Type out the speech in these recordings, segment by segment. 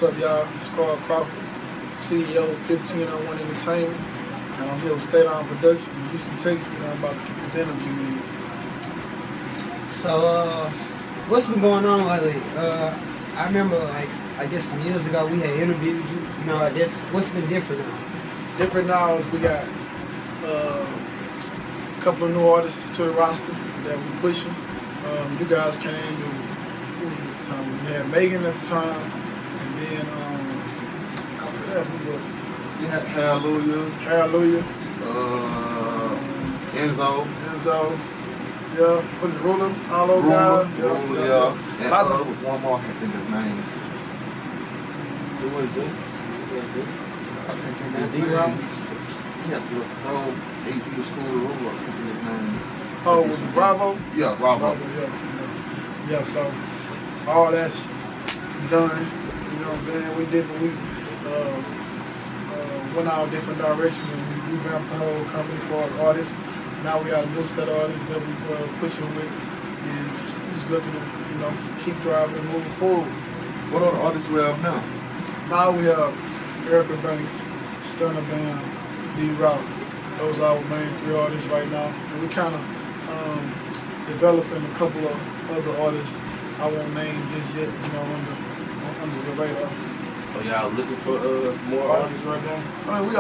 up, y'all? It's Crawford, CEO of 1501 Entertainment, and I'm here with State On Production in Houston, Texas, and I'm about to get this interview in. So, what's been going on lately? I remember, I guess some years ago we had interviewed you. You know, I guess what's been different now? Different now is we got a couple of new artists to the roster that we're pushing. You guys came, who was at the time? We had Megan at the time, and then after that, who was it? You had Hallelujah. Enzo. Yeah, was it Ruler? All those guys? Ruler, yeah. And there was one more, I can't think of his name. What is this? I can't think of his name. He had to throw AP school to Ruler, I can't think of his name. Oh, was it Bravo? Yeah, Bravo. Yeah, so all that's done. You know what I'm saying? We did, we went out different directions and we revamped the whole company for artists. Now we got a new set of artists that we're pushing with, and just looking to, keep driving and moving forward. What other artists we have now? Now we have Erica Banks, Stunner Bam, D-Rock. Those are our main three artists right now. And we kind of developing a couple of other artists I won't name just yet, under the radar. Oh, y'all looking for more artists right now? I mean,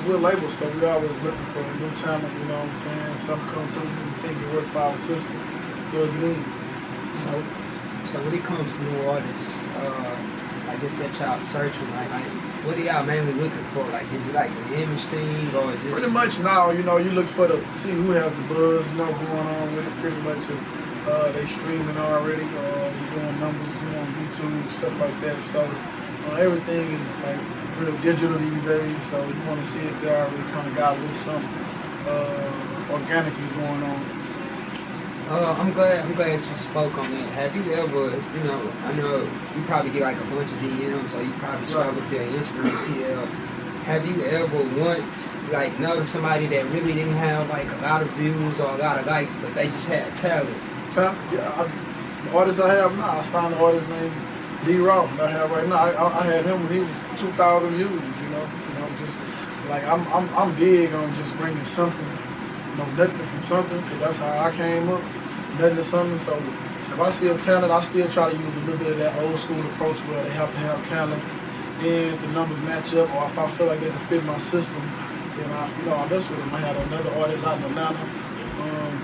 we're labels, so we always looking for new talent, you know what I'm saying? Some come through and think it work for our system, plug it in. So when it comes to new artists, I guess that y'all searching, what are y'all mainly looking for? Is it the image thing or just... Pretty much now, you look for see who has the buzz, going on with it. Pretty much they streaming already, doing numbers, on YouTube, stuff like that. So everything is real digital these days, so you want to see if they already kind of got a little something organically going on. I'm glad you spoke on that. Have you ever, I know you probably get a bunch of DMs, so you probably struggle to Instagram TL. Have you ever once noticed somebody that really didn't have a lot of views or a lot of likes, but they just had talent? Yeah, the artist I have now, I signed an artist named D-Rock I have right now. I had him when he was 2,000 views, just I'm big on just bringing something, nothing from something, because that's how I came up, nothing to something. So if I see a talent, I still try to use a little bit of that old school approach where they have to have talent, and if the numbers match up, or if I feel like they can fit my system, then I mess with them. I had another artist out in Atlanta,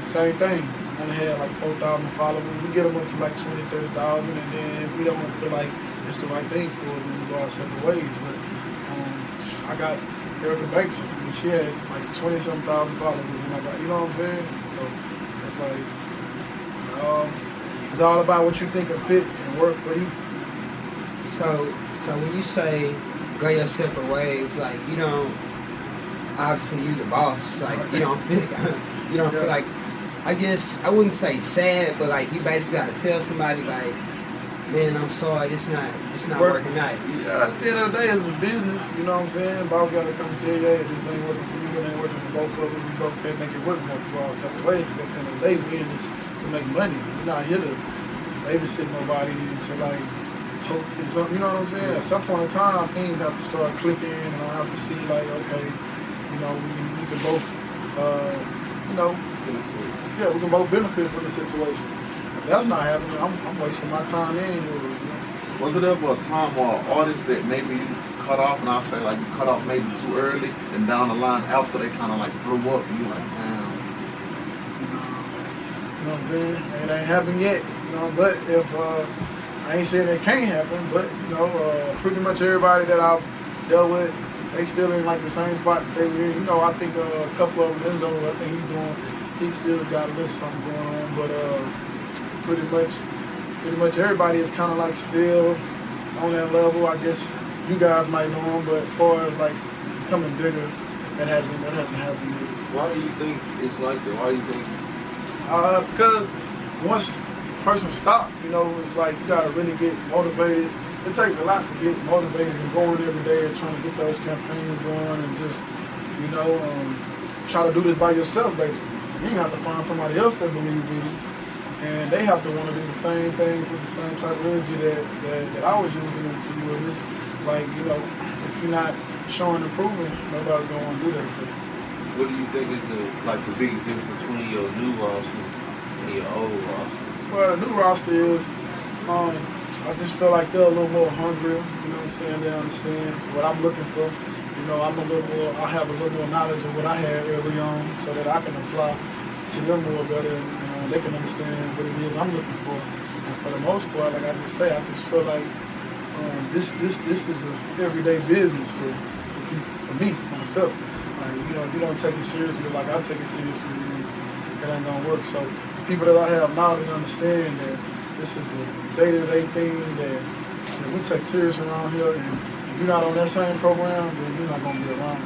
same thing. Only had 4,000 followers. We get them up to 20,000, 30,000, and then if we don't feel like it's the right thing for us, then we go our separate ways. But I got Erica Banks, and she had 20-something thousand followers, and I got, you know what I'm saying? So it's it's all about what you think will fit and work for you. So when you say go your separate ways, obviously you the boss, you don't feel like, I guess I wouldn't say sad, but you basically gotta tell somebody man, I'm sorry, this not working out. Yeah, at the end of the day, it's a business, you know what I'm saying? Boss gotta come tell you, hey, this ain't working for you, it ain't working for both of us, we both can't make it work, we have to go our separate ways. But at the end of the day, we in this to make money. We're not here to babysit nobody and to hope it's up, you know what I'm saying? At some point in time, things have to start clicking, and I have to see okay, we can both, we can both benefit from the situation. If that's not happening, I'm wasting my time anyway. Was it ever a time or an artist that maybe you cut off, and I'll say you cut off maybe too early, and down the line after they kind of blew up, and you damn. You know what I'm saying? It ain't happened yet, but if, I ain't saying it can't happen, but, pretty much everybody that I've dealt with, they still in the same spot that they were in. I think a couple of them, Enzo, I think he's still got a little something going on, but pretty much everybody is kind of still on that level. I guess you guys might know them, but as far as becoming bigger, that hasn't happened yet. Why do you think it's like that? Why do you think? Because once a person stops, it's you gotta really get motivated. It takes a lot to get motivated and going every day and trying to get those campaigns going and just, try to do this by yourself, basically. You have to find somebody else that believes in you, and they have to want to do the same thing with the same type of energy that I was using into you. And like, you know, if you're not showing improvement, nobody's gonna want to do that for you. What do you think is the biggest difference between your new roster and your old roster? Well, the new roster is, I just feel like they're a little more hungrier. You know what I'm saying? They understand what I'm looking for. You know, I have a little more knowledge of what I had early on, so that I can apply to them more better, and they can understand what it is I'm looking for. And for the most part, like I just say, I just feel like this is an everyday business for people, for me, myself. Like, you know, if you don't take it seriously like I take it seriously, it ain't gonna work. So people that I have now, they understand that this is a day-to-day thing that we take serious around here, and if you're not on that same program, then you're not gonna be around.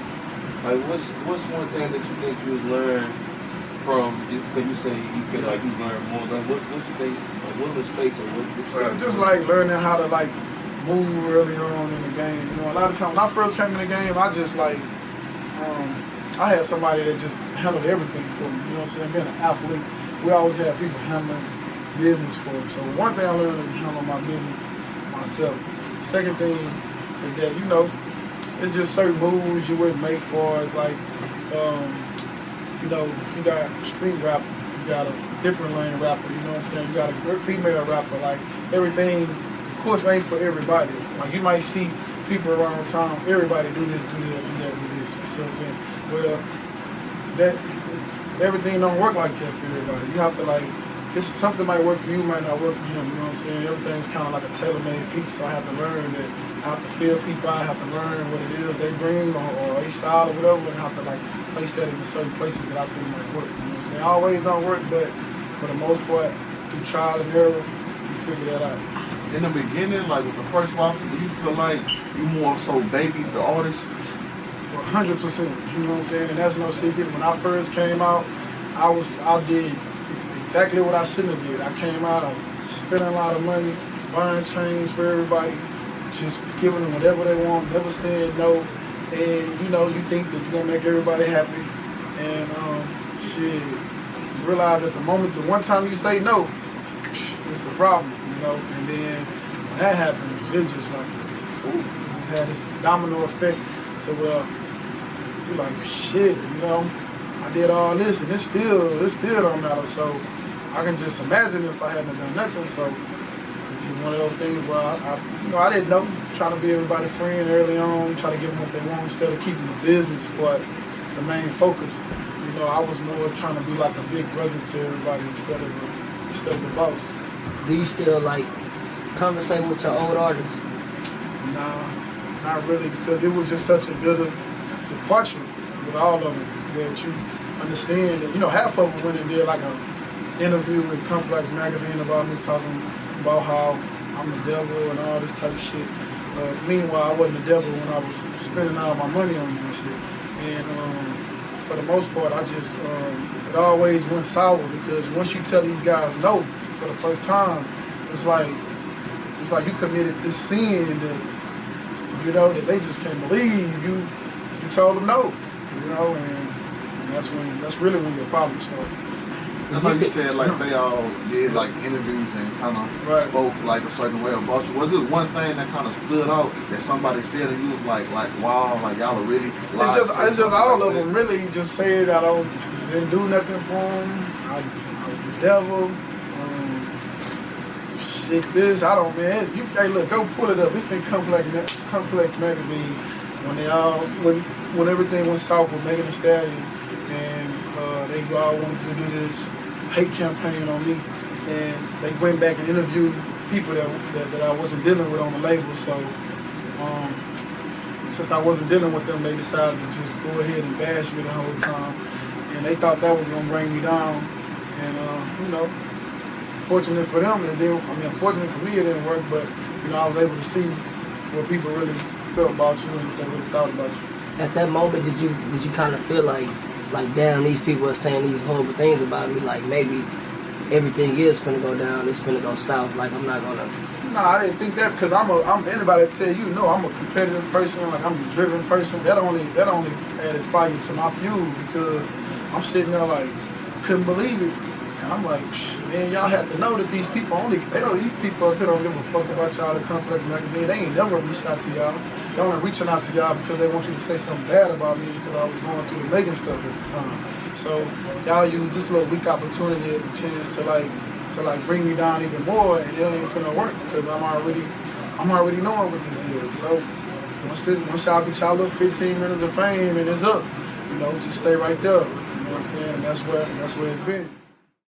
Like, what's one thing that you think you learned from? Because you say you feel like you learned more. Like, what you think? Like, what mistakes or what? Just like learning how to like move early on in the game. You know, a lot of times when I first came in the game, I just like. I had somebody that just handled everything for me. You know what I'm saying? Being an athlete, we always had people handling business for us. So one thing I learned is handle my business myself. Second thing is that, you know, it's just certain moves you wouldn't make for us. Like, you know, if you got a street rapper, you got a different lane rapper. You know what I'm saying? You got a good female rapper. Like, everything, of course, ain't for everybody. Like, you might see people around town, everybody do this, do that, do that, do this. You know what I'm saying? Well, everything don't work like that for everybody. You have to like, something might work for you, might not work for him. You know what I'm saying? Everything's kind of like a tailor-made piece. So I have to learn that. I have to feel people. I have to learn what it is they bring or a style or whatever, and I have to like place that in certain places that I think might work. You know what I'm saying? Always don't work, but for the most part, through trial and error, you figure that out. In the beginning, like with the first roster, do you feel like you more so baby the artist? 100%, you know what I'm saying? And that's no secret. When I first came out, I did exactly what I shouldn't have did. I came out, I was spending a lot of money, buying chains for everybody, just giving them whatever they want, never saying no. And you know, you think that you're gonna make everybody happy. And shit, you realize at the moment, the one time you say no, it's a problem, you know? And then when that happens, it's just like, ooh, it just had this domino effect to where you're like, shit, you know, I did all this and it still don't matter. So I can just imagine if I hadn't done nothing. So it's just one of those things where I didn't know, trying to be everybody's friend early on, trying to give them what they want instead of keeping the business, but the main focus. You know, I was more trying to be like a big brother to everybody instead of the boss. Do you still like conversate with your old artists? Nah, not really, because it was just such a good departure with all of them that you understand that, you know, half of them went and did like an interview with Complex magazine about me talking about how I'm the devil and all this type of shit. Meanwhile, I wasn't the devil when I was spending all my money on this shit. And for the most part, I just, it always went sour because once you tell these guys no for the first time, it's like you committed this sin that, you know, that they just can't believe you told them no, you know, and that's really when your problem started. You said like they all did like interviews and kind of spoke like a certain way about you. Was it one thing that kind of stood out that somebody said and you was like wow, like y'all are really lied? It's just all of them really just said I didn't do nothing for them. I was the devil. Shit, this I don't, man. Hey, look, go pull it up. It's in Complex magazine when everything went south with Megan Thee Stallion, and they all wanted to do this hate campaign on me, and they went back and interviewed people that I wasn't dealing with on the label. So since I wasn't dealing with them, they decided to just go ahead and bash me the whole time, and they thought that was gonna bring me down. And you know, fortunate for them, it didn't. I mean, unfortunately for me, it didn't work. But you know, I was able to see what people really felt about you and what they really thought about you. At that moment, did you kind of feel like damn, these people are saying these horrible things about me, like maybe everything is finna go down, it's finna go south, like I'm not gonna... No, I didn't think that, because I'm anybody tell you, no, I'm a competitive person, like I'm a driven person. That only added fire to my fuel, because I'm sitting there like, couldn't believe it. And I'm like, man, y'all have to know that these people these people up here don't give a fuck about y'all, the Complex magazine. They ain't never reached out to y'all. They only reaching out to y'all because they want you to say something bad about me because I was going through the Megan stuff at the time. So y'all use this little weak opportunity as a chance to bring me down even more, and it ain't finna work because I'm already knowing what this is. So once y'all get y'all little 15 minutes of fame and it's up, just stay right there. You know what I'm saying? And that's where it's been.